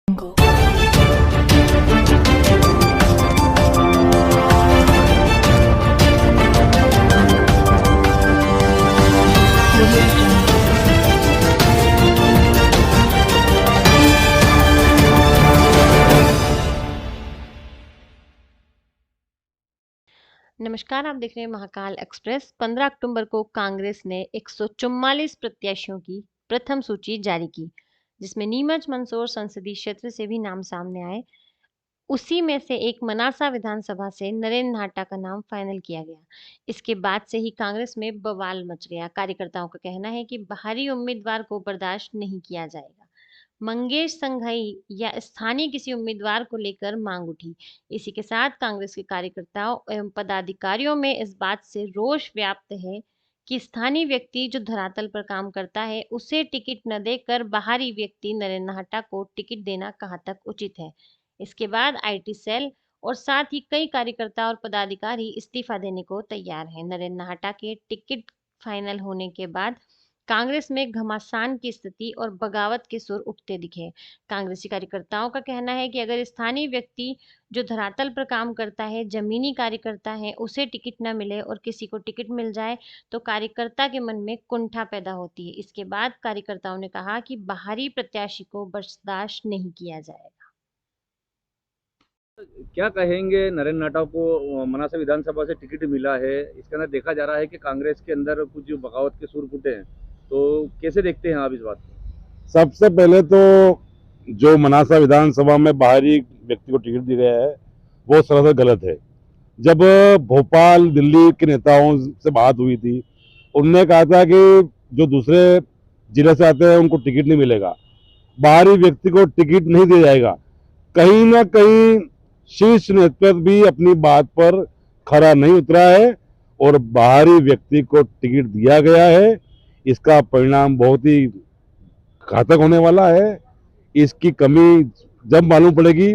नमस्कार, आप देख रहे हैं महाकाल एक्सप्रेस। 15 अक्टूबर को कांग्रेस ने 144 प्रत्याशियों की प्रथम सूची जारी की, जिसमें नीमच मंदसौर संसदीय क्षेत्र से भी नाम सामने आए। उसी में से एक मनासा विधानसभा से नरेंद्र नाहटा का नाम फाइनल किया गया। इसके बाद से ही कांग्रेस में बवाल मच गया। कार्यकर्ताओं का कहना है कि बाहरी उम्मीदवार को बर्दाश्त नहीं किया जाएगा। मंगेश संघई या स्थानीय किसी उम्मीदवार को लेकर मांग उठी। इसी के साथ कांग्रेस के कार्यकर्ताओं एवं पदाधिकारियों में इस बात से रोष व्याप्त है कि स्थानीय व्यक्ति जो धरातल पर काम करता है उसे टिकट न देकर बाहरी व्यक्ति नरेंद्र नाहटा को टिकट देना कहाँ तक उचित है। इसके बाद आईटी सेल और साथ ही कई कार्यकर्ता और पदाधिकारी इस्तीफा देने को तैयार हैं। नरेंद्र नाहटा के टिकट फाइनल होने के बाद कांग्रेस में घमासान की स्थिति और बगावत के सुर उठते दिखे। कांग्रेसी कार्यकर्ताओं का कहना है कि अगर स्थानीय व्यक्ति जो धरातल पर काम करता है, जमीनी कार्यकर्ता है, उसे टिकट न मिले और किसी को टिकट मिल जाए तो कार्यकर्ता के मन में कुंठा पैदा होती है। इसके बाद कार्यकर्ताओं ने कहा कि बाहरी प्रत्याशी को बर्दाश्त नहीं किया जाएगा। क्या कहेंगे, नरेंद्र नाहटा को मनासा विधानसभा से टिकट मिला है, इसके अंदर देखा जा रहा है कि कांग्रेस के अंदर कुछ बगावत के सुर फूटे हैं, तो कैसे देखते हैं आप इस बात को? सबसे पहले तो जो मनासा विधानसभा में बाहरी व्यक्ति को टिकट दिया गया है वो सरासर गलत है। जब भोपाल दिल्ली के नेताओं से बात हुई थी, उनने कहा था कि जो दूसरे जिले से आते हैं उनको टिकट नहीं मिलेगा, बाहरी व्यक्ति को टिकट नहीं दिया जाएगा। कहीं ना कहीं शीर्ष नेतृत्व भी अपनी बात पर खरा नहीं उतरा है और बाहरी व्यक्ति को टिकट दिया गया है। इसका परिणाम बहुत ही घातक होने वाला है। इसकी कमी जब मालूम पड़ेगी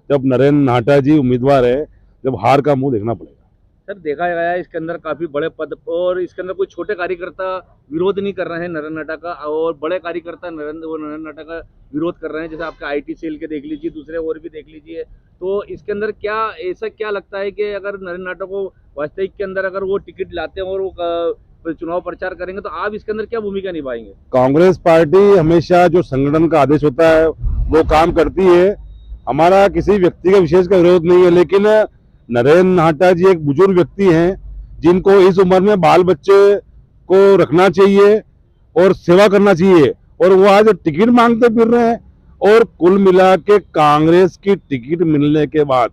जब नरेंद्र नाहटा जी उम्मीदवार है, जब हार का मुंह देखना पड़ेगा। सर, देखा गया है इसके अंदर काफी बड़े पद और इसके अंदर कोई छोटे कार्यकर्ता विरोध नहीं कर रहे हैं नरेंद्र नाहटा का, और बड़े कार्यकर्ता नरेंद्र नाहटा का विरोध कर रहे हैं। जैसे आपके आईटी सेल के देख लीजिए, दूसरे और भी देख लीजिए। तो इसके अंदर क्या ऐसा क्या लगता है कि अगर नरेंद्र नाहटा को वास्तविक के अंदर अगर वो टिकट लाते हैं और वो चुनाव प्रचार करेंगे तो आप इसके अंदर क्या भूमिका निभाएंगे? कांग्रेस पार्टी हमेशा जो संगठन का आदेश होता है वो काम करती है। हमारा किसी व्यक्ति का विशेष का विरोध नहीं है, लेकिन नरेंद्र नाहटा जी एक बुजुर्ग व्यक्ति हैं जिनको इस उम्र में बाल बच्चे को रखना चाहिए और सेवा करना चाहिए, और वो आज टिकट मांगते फिर रहे हैं। और कुल मिला के कांग्रेस की टिकट मिलने के बाद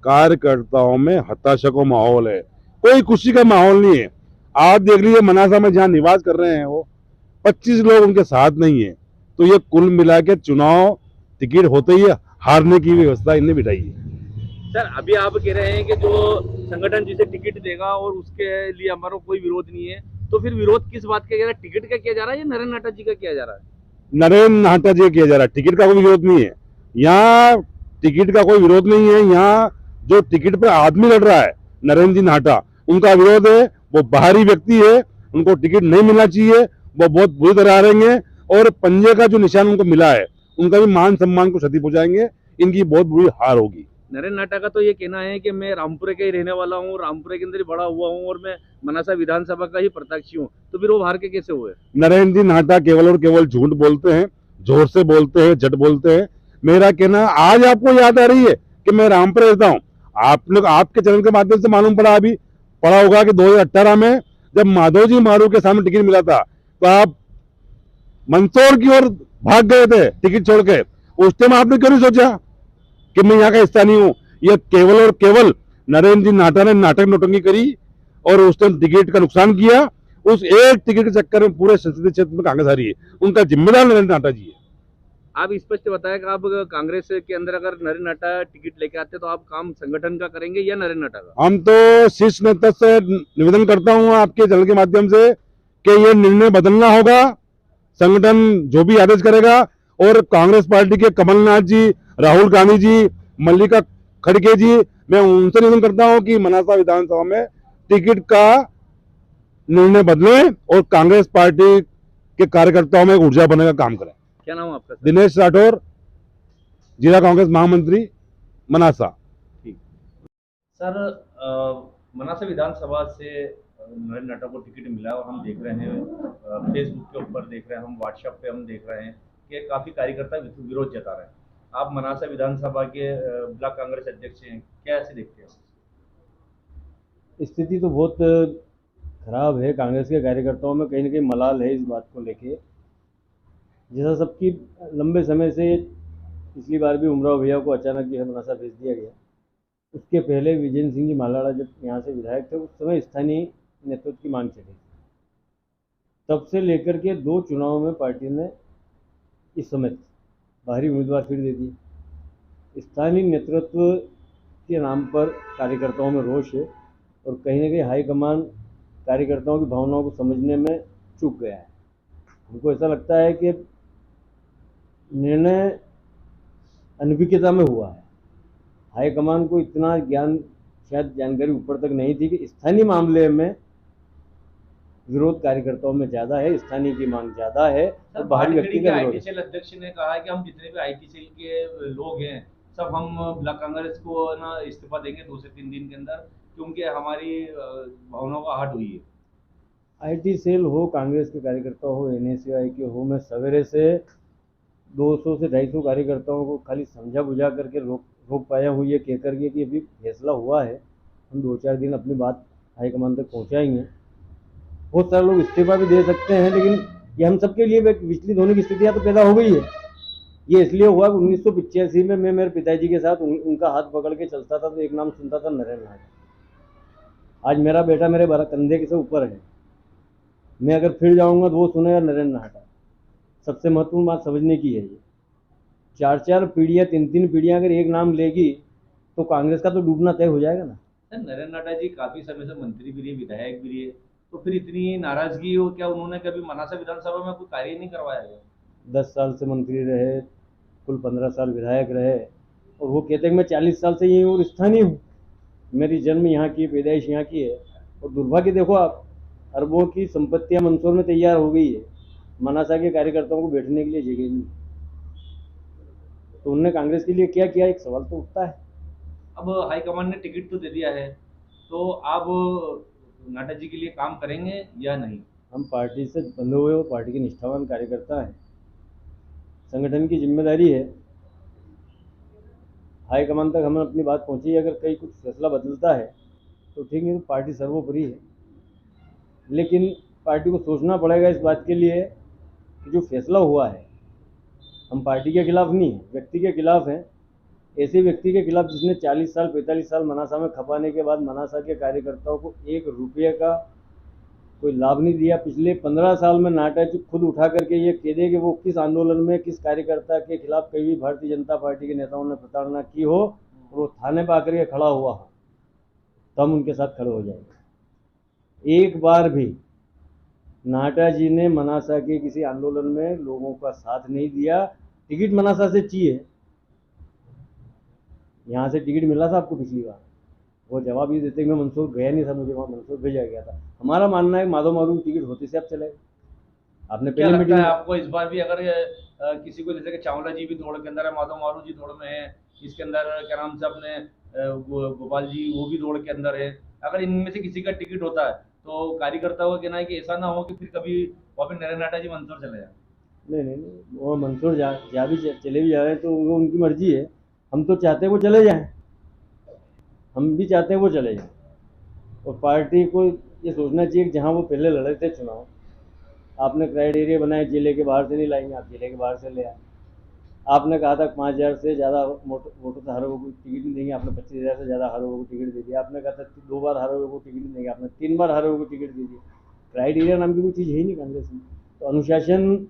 कार्यकर्ताओं में हताशा का माहौल है, कोई खुशी का माहौल नहीं है। आप देख लीजिए मनासा में जहाँ निवास कर रहे हैं वो 25 लोग उनके साथ नहीं है। तो ये कुल मिला के चुनाव टिकट होते ही हारने की व्यवस्था इन्हें बिठाई है। सर, अभी आप कह रहे हैं कि जो संगठन जिसे टिकट देगा और उसके लिए हमारा कोई विरोध नहीं है, तो फिर विरोध किस बात का किया जा रहा है? टिकट का किया जा रहा है या नरेंद्र नाहटा जी का किया जा रहा है? नरेंद्र नाहटा जी किया जा रहा है, टिकट का कोई विरोध नहीं है। यहाँ टिकट का कोई विरोध नहीं है। यहाँ जो टिकट पे आदमी लड़ रहा है नरेंद्र जी नाहटा, उनका विरोध है। वो बाहरी व्यक्ति है, उनको टिकट नहीं मिलना चाहिए। वो बहुत बुरी तरह हारेंगे और पंजे का जो निशान उनको मिला है उनका भी मान सम्मान को क्षति पहुंचाएंगे। इनकी बहुत बुरी हार होगी। नरेंद्र नाहटा का तो ये कहना है कि मैं रामपुरे का ही रहने वाला हूँ, रामपुरे के अंदर ही बड़ा हुआ हूँ और मैं मनासा विधानसभा का ही प्रत्याशी हूँ, तो फिर वो हार के कैसे हुए? नरेंद्र जी नाहटा केवल और केवल झूठ बोलते हैं, जोर से बोलते हैं, झट बोलते हैं। मेरा कहना आज आपको याद आ रही है कि मैं रामपुर रहता हूँ। आप लोग आपके चैनल के माध्यम से मालूम पड़ा होगा कि 2018 में जब माधव जी मारू के सामने टिकट मिला था तो आप मंदसौर की ओर भाग गए थे टिकट छोड़ के। उस टाइम आपने क्यों नहीं सोचा कि मैं यहाँ का हिस्सा नहीं हूँ? यह केवल और केवल नरेंद्र जी नाहटा ने नाटक नोटंकी करी और उस टाइम टिकट का नुकसान किया। उस एक टिकट के चक्कर में पूरे संसदीय क्षेत्र में कांग्रेस हारी है। उनका जिम्मेदार नरेंद्र नाहटा जी है। आप स्पष्ट बताया कि आप कांग्रेस के अंदर अगर नरेंद्र नाहटा टिकट लेके आते तो आप काम संगठन का करेंगे या नरेंद्र नाहटा का? हम तो शीर्ष नेता से निवेदन करता हूँ आपके चैनल के माध्यम से कि ये निर्णय बदलना होगा। संगठन जो भी आदेश करेगा, और कांग्रेस पार्टी के कमलनाथ जी, राहुल गांधी जी, मल्लिका खड़गे जी, मैं उनसे निवेदन करता हूं कि मनासा विधानसभा में टिकट का निर्णय बदलें और कांग्रेस पार्टी के कार्यकर्ताओं में ऊर्जा बनने का काम करें। क्या नाम है आपका? दिनेश राठौर, जिला कांग्रेस महामंत्री मनासा। ठीक सर, मनासा विधानसभा से नरेंद्र नड्डा को टिकट मिला और हम देख रहे हैं फेसबुक के ऊपर देख रहे हैं, हम व्हाट्सएप पे हम देख रहे हैं कि काफ़ी कार्यकर्ता विरोध जता रहे हैं। आप मनासा विधानसभा के ब्लॉक कांग्रेस अध्यक्ष हैं, क्या ऐसे देखते हैं? स्थिति तो बहुत खराब है। कांग्रेस के कार्यकर्ताओं में कहीं ना कहीं मलाल है इस बात को लेके। जैसा सबकी लंबे समय से, पिछली बार भी उमराव भैया को अचानक जो है मनासा भेज दिया गया। उसके पहले विजेंद्र सिंह जी मालाड़ा जब यहाँ से विधायक थे, उस समय स्थानीय नेतृत्व की मांग चली। तब से लेकर के 2 चुनाव में पार्टी ने इस समय बाहरी उम्मीदवार फिर दे दिए। स्थानीय नेतृत्व के नाम पर कार्यकर्ताओं में रोष है और कहीं ना कहीं हाईकमान कार्यकर्ताओं की भावनाओं को समझने में चूक गया है। हमको ऐसा लगता है कि निर्णय अनभिज्ञता में हुआ है। हाईकमान को इतना ज्ञान, शायद जानकारी ऊपर तक नहीं थी कि स्थानीय मामले में विरोध कार्यकर्ताओं में ज़्यादा है, स्थानीय की मांग ज़्यादा है और बाहरी व्यक्ति का विरोध आईटी सेल अध्यक्ष ने कहा है कि हम जितने भी आईटी सेल के लोग हैं सब हम ब्लॉक कांग्रेस को ना इस्तीफा देंगे 2 से 3 दिन के अंदर, क्योंकि हमारी भावनाओं का आहट हुई है। आईटी सेल हो, कांग्रेस के कार्यकर्ता हो, एनएसयूआई के हो, मैं सवेरे से 200 से 250 कार्यकर्ताओं को खाली समझा बुझा करके रोक पाया हूँ, ये कह करके कि अभी फैसला हुआ है, हम 2-4 दिन अपनी बात हाईकमान तक पहुँचाएंगे। बहुत सारे लोग इस्तीफा भी दे सकते हैं, लेकिन ये हम सबके लिए विचलित होने की स्थितियाँ तो पैदा हो गई है। ये इसलिए हुआ कि 1985 में मैं मेरे पिताजी के साथ उनका हाथ पकड़ के चलता था तो एक नाम सुनता था, नरेंद्र नाहटा। आज मेरा बेटा मेरे कंधे के से ऊपर है, मैं अगर फिर जाऊंगा तो वो सुनेगा नरेंद्र नाहटा। सबसे महत्वपूर्ण बात समझने की है, ये 4-4 पीढ़ियाँ, 3-3 पीढ़ियाँ अगर एक नाम लेगी तो कांग्रेस का तो डूबना तय हो जाएगा ना। नरेंद्र नाहटा जी काफी समय से मंत्री भी रहे, विधायक भी रहे, तो फिर इतनी नाराजगी हो क्या? उन्होंने कभी मनासा विधानसभा में कोई कार्य नहीं करवाया गया? 10 साल से मंत्री रहे, कुल 15 साल विधायक रहे, और वो कहते हैं कि मैं 40 साल से यहीं और स्थानीय हूँ, मेरी जन्म यहाँ की, पैदाइश यहाँ की है। और दुर्भाग्य देखो आप, अरबों की संपत्तियाँ मंदसौर में तैयार हो गई है, मनासा के कार्यकर्ताओं को बैठने के लिए जगह नहीं। तो उन्होंने कांग्रेस के लिए क्या किया, एक सवाल तो उठता है। अब हाईकमान ने टिकट तो दे दिया है, तो आप नाहटा जी के लिए काम करेंगे या नहीं? हम पार्टी से बंधे हुए हो, पार्टी के निष्ठावान कार्यकर्ता हैं, संगठन की जिम्मेदारी है। हाईकमान तक हमें अपनी बात पहुंची, अगर कहीं कुछ फैसला बदलता है तो ठीक है, तो पार्टी सर्वोपरि है। लेकिन पार्टी को सोचना पड़ेगा इस बात के लिए कि जो फैसला हुआ है, हम पार्टी के खिलाफ नहीं है, व्यक्ति के खिलाफ हैं। ऐसे व्यक्ति के खिलाफ जिसने 40 साल 45 साल मनासा में खपाने के बाद मनासा के कार्यकर्ताओं को 1 रुपये का कोई लाभ नहीं दिया। पिछले 15 साल में नाहटा जी खुद उठा करके ये कह दे कि वो किस आंदोलन में किस कार्यकर्ता के खिलाफ कहीं भी भारतीय जनता पार्टी के नेताओं ने प्रताड़ना की हो और वो थाने पर आकर के खड़ा हुआ हो, तो हम उनके साथ खड़े हो जाएंगे। एक बार भी नाहटा जी ने मनासा के किसी आंदोलन में लोगों का साथ नहीं दिया। टिकट मनासा से चाहिए, यहाँ से टिकट मिला था आपको पिछली बार, वो जवाब ये देते कि मैं मंदसौर गया नहीं था, मुझे वहाँ मंदसौर भेजा गया था। हमारा मानना है माधव मारू की टिकट होती से आप चले। आपने पहले मीटिंग है आपको इस बार भी अगर किसी को, जैसे कि चावला जी भी दौड़ के अंदर है, माधव मारू जी दौड़ में है, इसके अंदर क्या नाम से अपने गोपाल जी वो भी दौड़ के अंदर है, अगर इनमें से किसी का टिकट होता है तो कार्यकर्ताओं का कहना है कि ऐसा ना हो कि फिर कभी वापिस नरेंद्र नाहटा जी मंदसौर चले जाए। नहीं, वो मंदसौर जा भी चले भी जा रहे हैं तो वो उनकी मर्जी है। हम तो चाहते हैं वो चले जाएं, हम भी चाहते हैं वो चले जाएं। और पार्टी को ये सोचना चाहिए कि जहाँ वो पहले लड़े थे चुनाव, आपने क्राइटेरिया बनाए जिले के बाहर से नहीं लाएंगे, आप जिले के बाहर से ले आए। आपने कहा था 5,000 से ज़्यादा वोटों से हर को टिकट नहीं देंगे, आपने 25,000 से ज़्यादा हर को टिकट दे दिया। आपने कहा था 2 बार हर को टिकट नहीं देंगे, आपने 3 बार हर को टिकट दे दिया। क्राइटेरिया नाम की कोई चीज़ है ही नहीं कांग्रेस में। तो अनुशासन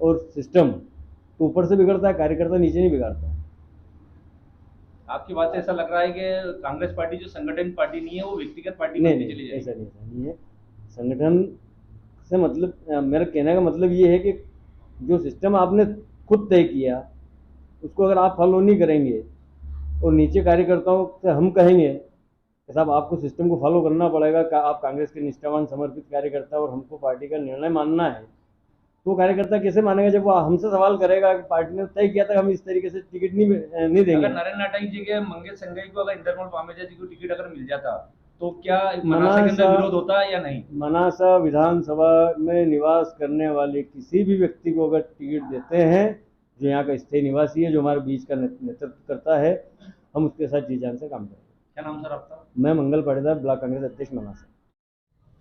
और सिस्टम तो ऊपर से बिगड़ता है, कार्यकर्ता नीचे नहीं बिगाड़ता। आपकी बात से ऐसा लग रहा है कि कांग्रेस पार्टी जो संगठन पार्टी नहीं है, वो व्यक्तिगत पार्टी नहीं, बनती चली जाएगी। ऐसा नहीं है। संगठन से मतलब, मेरा कहने का मतलब ये है कि जो सिस्टम आपने खुद तय किया उसको अगर आप फॉलो नहीं करेंगे और नीचे कार्यकर्ताओं से हम कहेंगे कि साहब आपको सिस्टम को फॉलो करना पड़ेगा, आप कांग्रेस के निष्ठावान समर्पित कार्यकर्ता और हमको पार्टी का निर्णय मानना है, तो कार्यकर्ता कैसे मानेगा जब वो हमसे सवाल करेगा कि पार्टी ने तय किया था हम इस तरीके से टिकट नहीं देंगे। अगर नरेंद्र नाटाई जी के मंगेश संघई को अगर इंद्रमोल पामेजा जी को टिकट अगर मिल जाता तो क्या मनासा के अंदर विरोध होता या नहीं? मनासा विधानसभा में निवास करने वाले किसी भी व्यक्ति को अगर टिकट देते हैं जो यहाँ का स्थायी निवासी है, जो हमारे बीच का नेतृत्व करता है, हम उसके साथ जी जान से काम करेंगे। क्या नाम सर आपका? मैं मंगल पाटीदार, ब्लॉक कांग्रेस अध्यक्ष मनासा।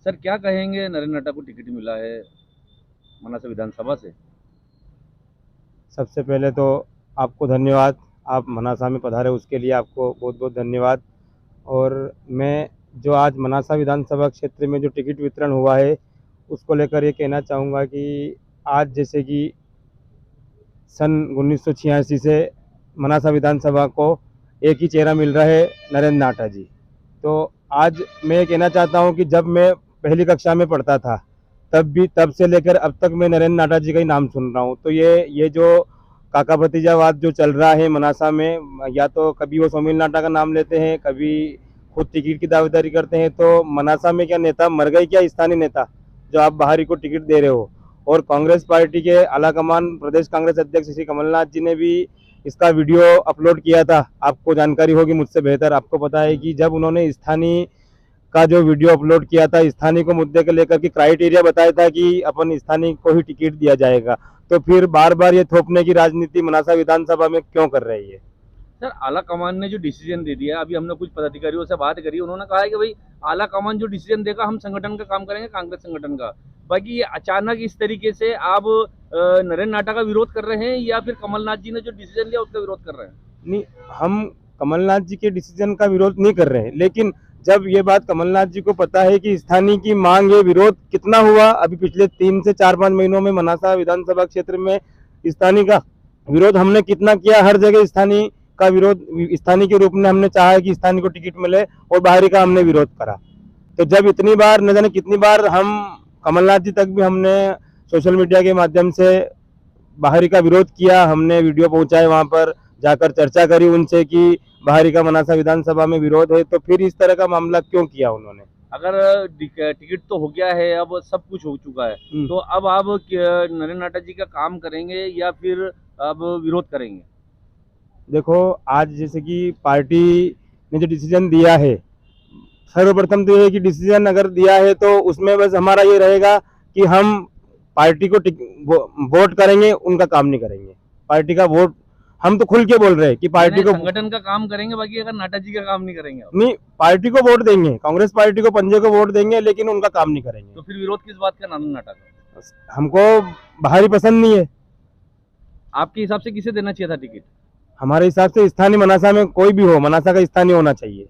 सर क्या कहेंगे, नरेंद्र नाटा को टिकट मिला है मनासा विधानसभा से? सबसे पहले तो आपको धन्यवाद, आप मनासा में पधारे उसके लिए आपको बहुत बहुत धन्यवाद। और मैं जो आज मनासा विधानसभा क्षेत्र में जो टिकट वितरण हुआ है उसको लेकर ये कहना चाहूँगा कि आज जैसे कि सन 1986 से मनासा विधानसभा को एक ही चेहरा मिल रहा है, नरेंद्र नाटा जी। तो आज मैं ये कहना चाहता हूँ कि जब मैं पहली कक्षा में पढ़ता था तब से लेकर अब तक मैं नरेंद्र नाटा जी का ही नाम सुन रहा हूँ। तो ये जो काका भतीजावाद जो चल रहा है मनासा में, या तो कभी वो सोमिल नाटा का नाम लेते हैं, कभी खुद टिकट की दावेदारी करते हैं। तो मनासा में क्या नेता मर गए क्या, स्थानीय नेता जो आप बाहरी को टिकट दे रहे हो? और कांग्रेस पार्टी के आलाकमान प्रदेश कांग्रेस अध्यक्ष श्री कमलनाथ जी ने भी इसका वीडियो अपलोड किया था, आपको जानकारी होगी मुझसे बेहतर। आपको पता है कि जब उन्होंने स्थानीय का जो वीडियो अपलोड किया था, स्थानीय को मुद्दे को लेकर के क्राइटेरिया बताया था कि अपन स्थानीय को ही टिकट दिया जाएगा, तो फिर बार बार ये थोपने की राजनीति मनासा विधानसभा में क्यों कर रही है? सर आला कमान ने जो डिसीजन दे दिया, अभी हमने कुछ पदाधिकारियों से बात करी, उन्होंने कहा है कि भाई आला कमान जो डिसीजन देगा हम संगठन का काम करेंगे, कांग्रेस संगठन का। बाकी ये अचानक इस तरीके से आप नरेंद्र नाटा का विरोध कर रहे हैं या फिर कमलनाथ जी ने जो डिसीजन लिया उसका विरोध कर रहे हैं? नहीं, हम कमलनाथ जी के डिसीजन का विरोध नहीं कर रहे हैं, लेकिन जब ये बात कमलनाथ जी को पता है कि स्थानीय की मांग, ये विरोध कितना हुआ अभी पिछले 3 से 4-5 महीनों में मनासा विधानसभा क्षेत्र में स्थानीय का विरोध हमने कितना किया। हर जगह स्थानीय का विरोध, स्थानीय के रूप में हमने चाहा कि स्थानीय को टिकट मिले और बाहरी का हमने विरोध करा। तो जब इतनी बार, न जाने कितनी बार हम कमलनाथ जी तक भी हमने सोशल मीडिया के माध्यम से बाहरी का विरोध किया, हमने वीडियो पहुंचाए, वहां पर जाकर चर्चा करी उनसे कि बाहरी का मनासा विधानसभा में विरोध है, तो फिर इस तरह का मामला क्यों किया उन्होंने? अगर टिकट तो हो गया है, अब सब कुछ हो चुका है, तो अब आप नरेंद्र नाटा जी का काम करेंगे या फिर अब विरोध करेंगे? देखो, आज जैसे कि पार्टी ने जो डिसीजन दिया है, सर्वप्रथम तो ये कि डिसीजन अगर दिया है तो उसमें बस हमारा ये रहेगा कि हम पार्टी को वोट करेंगे, उनका काम नहीं करेंगे। पार्टी का वोट हम तो खुल के बोल रहे हैं कि पार्टी को संगठन का काम करेंगे, बाकी अगर नाटा जी का काम नहीं करेंगे आप? नहीं, पार्टी को वोट देंगे, कांग्रेस पार्टी को पंजे को वोट देंगे, लेकिन उनका काम नहीं करेंगे। तो फिर विरोध किस बात का, नरेंद्र नाटा का? हमको बाहरी पसंद नहीं है। आपके हिसाब से किसे देना चाहिए था टिकट? हमारे हिसाब से स्थानीय मनासा में कोई भी हो, मनासा का स्थानीय होना चाहिए।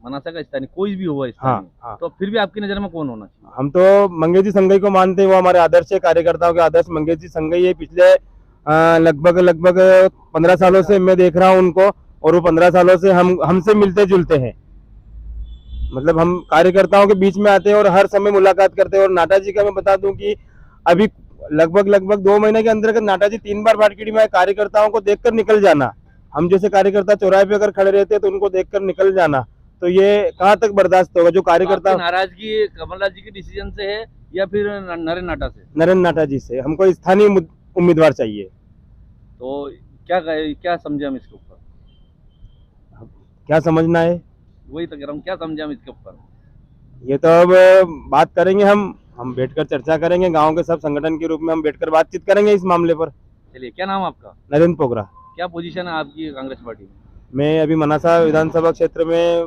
मनासा का स्थानीय कोई भी हुआ हाँ। तो फिर भी आपकी नजर में कौन होना चाहिए? हम तो मंगेश जी संघई को मानते हैं, वो हमारे आदर्श है, कार्यकर्ताओं के आदर्श मंगेश जी संघई है। पिछले लगभग 15 सालों से मैं देख रहा हूँ उनको, और वो 15 सालों से हमसे मिलते जुलते हैं। मतलब हम कार्यकर्ताओं के बीच में आते हैं और हर समय मुलाकात करते हैं। और नाटा जी का मैं बता दूं कि अभी लगभग 2 महीने के अंदर नाटा जी 3 बार भाटखेड़ी में आए। कार्यकर्ताओं को देखकर निकल जाना, हम जैसे कार्यकर्ता चौराहे पे अगर खड़े रहते हैं तो उनको देखकर निकल जाना, तो ये कहाँ तक बर्दाश्त होगा? जो कार्यकर्ता, तो नाराजगी कमलनाथ जी के डिसीजन से है या फिर नरेंद्र नाटा से? नरेंद्र नाटा जी से। हमको स्थानीय उम्मीदवार चाहिए। तो क्या समझे हम इसके ऊपर? क्या समझना है? वही तो कह रहा हूँ, क्या समझे हम इसके ऊपर? ये तो अब बात करेंगे, हम बैठकर चर्चा करेंगे, गांव के सब संगठन के रूप में हम बैठकर बातचीत करेंगे इस मामले पर। चलिए, क्या नाम आपका? नरेंद्र पोगरा। क्या पोजीशन है आपकी कांग्रेस पार्टी में? मैं अभी मनासा विधानसभा क्षेत्र में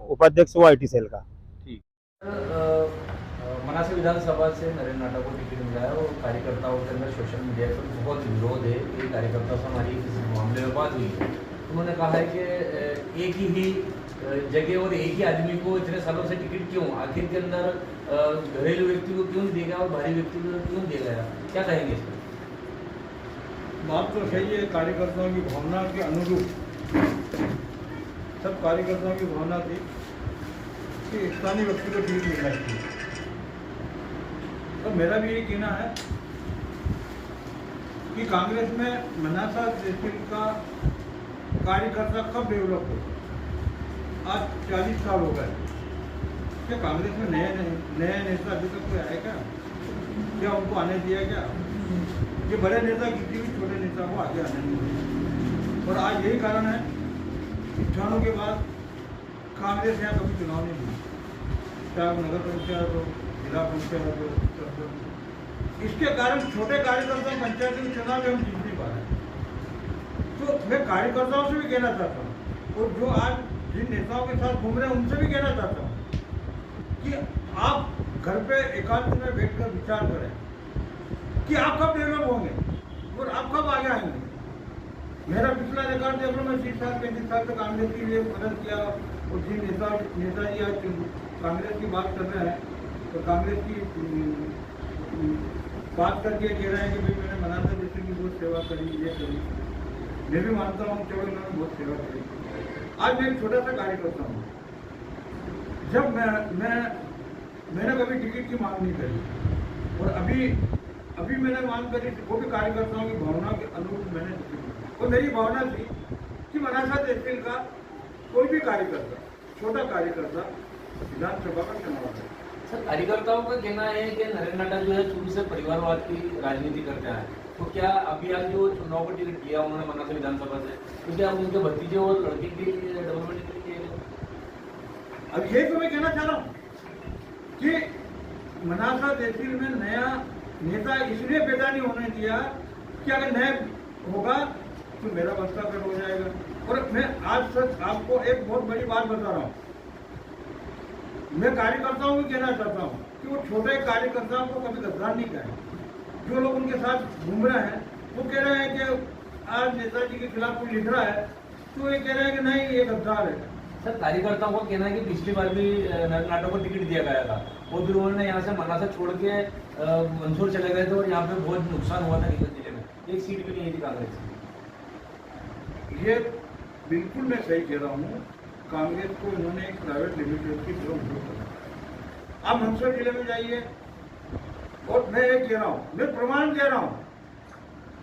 उपाध्यक्ष हूँ IT सेल का। ठीक। मनासा विधानसभा से नरेंद्र नाटा को टिकट मिला है और कार्यकर्ताओं के अंदर सोशल मीडिया पर बहुत विरोध है। एक कार्यकर्ता से हमारी किसी मामले में बात हुई है, उन्होंने कहा है कि एक ही जगह और एक ही आदमी को इतने सालों से टिकट क्यों, आखिर के अंदर घरेलू व्यक्ति को क्यों देगा और बाहरी व्यक्ति को क्यों देगा? क्या कहेंगे इस पर? बात तो सही है, कार्यकर्ताओं की भावना के अनुरूप सब कार्यकर्ताओं की भावना थी कि स्थानीय व्यक्ति को टिकट मिलना चाहिए। तो मेरा भी ये कहना है कि कांग्रेस में मनासा डिस्ट्रिक्ट का कार्यकर्ता कब डेवलप हो? आज 40 साल हो गए। क्या कांग्रेस में नया नेता अभी तक कोई आया क्या उनको आने दिया क्या? ये बड़े नेता किसी भी छोटे नेता को आगे आने नहीं देते। और आज यही कारण है, 98 के बाद कांग्रेस यहाँ कभी चुनाव नहीं हुई, चाहे नगर पंचायत हो, जिला पंचायत हो। इसके कारण छोटे कार्यकर्ता पंचायत के चुनाव में हम जीत नहीं पा रहे। तो मैं कार्यकर्ताओं से भी कहना चाहता हूँ, और जो आज जिन नेताओं के साथ घूम रहे हैं उनसे भी कहना चाहता हूँ कि आप घर पे एकांत में बैठकर विचार करें कि आप कब डेवलप होंगे और आप कब आगे आएंगे। मेरा पिछला रिकॉर्ड देख लो, मैं 30 साल 35 साल तक कांग्रेस के लिए मदद किया, और जिन नेताजी आज कांग्रेस की बात कर रहे हैं तो कांग्रेस की बात करके कह रहे हैं कि भाई मैंने मनासा जैसे की बहुत सेवा करी, ये करी। मैं भी मानता हूँ चलो इन्होंने बहुत सेवा करी। आज मैं एक छोटा सा कार्यकर्ता हूँ। जब मैंने कभी टिकट की मांग नहीं करी, और अभी मैंने मांग करी, वो भी कार्यकर्ताओं की भावना के अनुरूप मैंने टिकट ली। और मेरी भावना थी कि मनासा तहसील का कोई भी कार्यकर्ता, छोटा कार्यकर्ता विधानसभा का चुनाव है। सर, कार्यकर्ताओं का कहना है कि नरेंद्र नाटा जो है शुरू से परिवारवाद की राजनीति करते हैं, तो क्या अभी आज जो चुनाव का टिकट दिया उन्होंने मनासा विधानसभा से, तो क्या उनके भतीजे और लड़के की डेवलपमेंट के लिए? अब यही तो मैं कहना चाह रहा हूँ कि मनासा तहसील में नया नेता इसलिए पैदा नहीं होने दिया कि अगर नया होगा तो मेरा बस्ता फिर हो जाएगा। और मैं आज सच आपको एक बहुत बड़ी बात बता रहा हूँ, मैं कार्यकर्ताओं को कहना चाहता हूँ कि वो छोटे कार्यकर्ताओं को कभी गद्दार नहीं कहें। जो लोग उनके साथ घूम रहे हैं वो कह रहे हैं कि आज नेताजी के खिलाफ कोई लिख रहा है, तो ये कह रहे हैं कि नहीं ये गद्दार है। सर, कार्यकर्ताओं का कहना है कि पिछली बार भी नरेंद्र नाटा को टिकट दिया गया था, और फिर उन्होंने यहाँ से मनासा छोड़ के मंदसौर चले गए थे, और यहाँ पे बहुत नुकसान हुआ था नीमच जिले में, एक सीट भी नहीं थी कांग्रेस की। ये बिल्कुल मैं सही कह रहा हूँ। कांग्रेस को इन्होंने एक प्राइवेट लिमिटेड की तरफ उपयोग करा। आप मंदसौर जिले में जाइए, और मैं ये कह रहा हूँ, मैं प्रमाण दे रहा हूँ,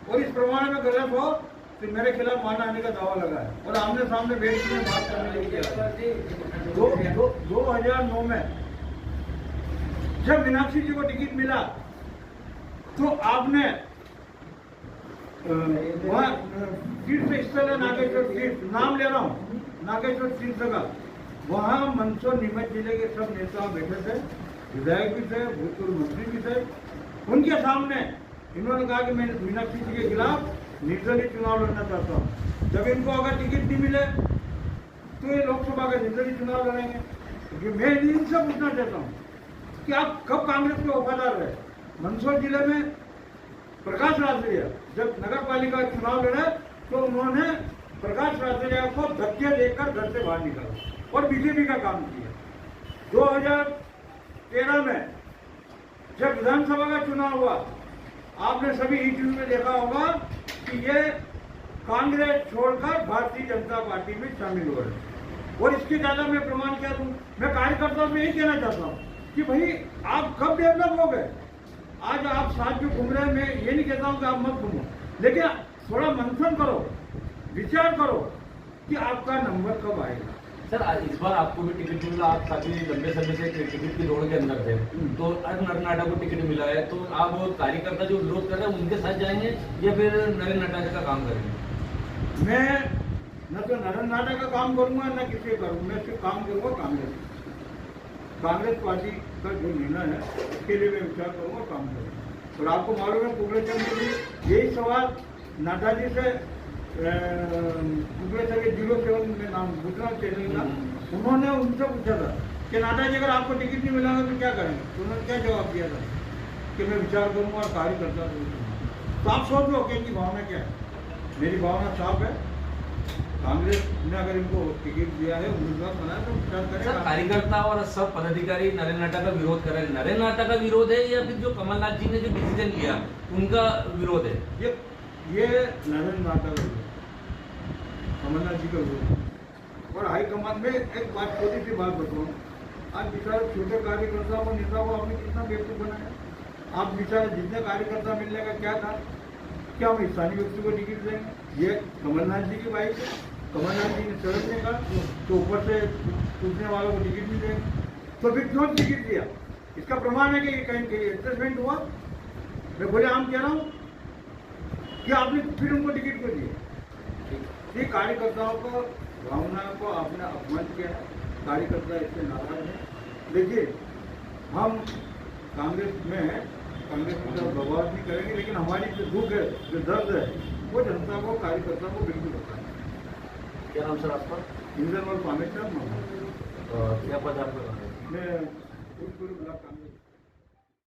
और इस प्रमाण में गलत हो तो मेरे खिलाफ मान आने का दावा लगा है, और आमने सामने बैठ के बात करने के लिए 2009 में जब मीनाक्षी जी को टिकट मिला तो आपने वहाँ तीर्थ स्थल है नागेश्वर तीर्थ, नाम ले रहा हूँ, नागेश्वर तीर्थ का, वहाँ मंदसौर नीमच जिले के सब नेता बैठे थे, विधायक भी थे, भूतपूर्व मंत्री भी थे। उनके सामने इन्होंने कहा कि मैं मीनाक्षी जी के खिलाफ निर्दलीय चुनाव लड़ना चाहता हूँ। जब इनको अगर टिकट नहीं मिले तो ये लोकसभा का निर्दलीय चुनाव लड़ेंगे। तो मैं इनसे पूछना चाहता हूँ कि आप कब कांग्रेस के वफादार रहे। मंदसौर जिले में प्रकाश राजरिया जब नगर पालिका चुनाव लड़े तो उन्होंने प्रकाश राजरिया को धक्के देकर घर से बाहर निकाला और बीजेपी का काम किया। 2013 में जब विधानसभा का चुनाव हुआ, आपने सभी ईटीवी में देखा होगा कि ये कांग्रेस छोड़कर भारतीय जनता पार्टी में शामिल हो रहे। और इसके ज्यादा मैं प्रमाण क्या दूं? मैं कार्यकर्ताओं में यही कहना चाहता हूँ कि भाई आप कब डेवलप हो गए। आज आप साथ जो घूम रहे हैं, मैं ये नहीं कहता हूँ कि आप मत घूमो, लेकिन थोड़ा मंथन करो, विचार करो कि आपका नंबर कब आएगा। सर, इस बार आपको भी टिकट मिला, आप काफी लंबे समय से टिकट की दौड़ के अंदर थे, तो आज नरेंद्र नाटा को टिकट मिला है, तो आप कार्यकर्ता जो विरोध कर रहे हैं उनके साथ जाएंगे या फिर नरेंद्र नाटा का काम करेंगे? मैं न तो नरेंद्र नाटा का काम करूंगा न किसी का, मैं सिर्फ काम करूंगा कांग्रेस पार्टी का जो निर्णय है उसके लिए मैं विचार करूंगा, काम करूंगा। और आपको मालूम है कुबले चंद जी यही सवाल नाटा जी से कुबले चंद के 07 में नाम गुजरात चैनल का, उन्होंने उनसे पूछा था कि नाटा जी अगर आपको टिकट नहीं मिला तो क्या करेंगे, तो उन्होंने क्या जवाब दिया था कि मैं विचार करूंगा और कार्यकर्ता करूंगा। तो आप सोचो कि इनकी भावना क्या है। मेरी भावना साफ है, कांग्रेस ने अगर इनको टिकट दिया है, उम्मीदवार बनाया तो विचार करेगा। कार्यकर्ता और सब पदाधिकारी नरेंद्र नाटा का विरोध कर रहे हैं, नरेंद्र नाटा का विरोध है या फिर जो कमलनाथ जी ने जो डिसीजन लिया उनका विरोध है? ये नरेंद्र नाटा का विरोध, कमलनाथ जी का विरोध। और हाईकमान में एक बात, छोटी सी बात बताऊँ, आज बेचारे छोटे कार्यकर्ताओं और नेताओं को आपने कितना बेवकूफ बनाया। आप बेचारे जितने कार्यकर्ता मिलने का क्या था, क्या हम स्थानीय व्यक्ति को टिकट देंगे? ये कमलनाथ जी की बाइक है, कमलनाथ जी ने चढ़ने का तो ऊपर से पूछने वालों को टिकट नहीं देंगे, तो फिर क्यों टिकट दिया? इसका प्रमाण है कि कहीं एडजस्टमेंट हुआ। मैं बोले आम कह रहा हूँ कि आपने फिर उनको टिकट क्यों दिया? ये कार्यकर्ताओं को भावनाओं को आपने अपमान किया है, कार्यकर्ता इससे नाराज है। देखिए हम कांग्रेस में हैं, कांग्रेस का बवाल नहीं करेंगे, लेकिन हमारी जो दुख है, जो दर्द है, वो जनता को, कार्यकर्ता को बिल्कुल होता है। क्या नाम सर आपका? इंद्रमल पामेश्वर क्या पद आपका? मैं पूर्व ब्लॉक कांग्रेस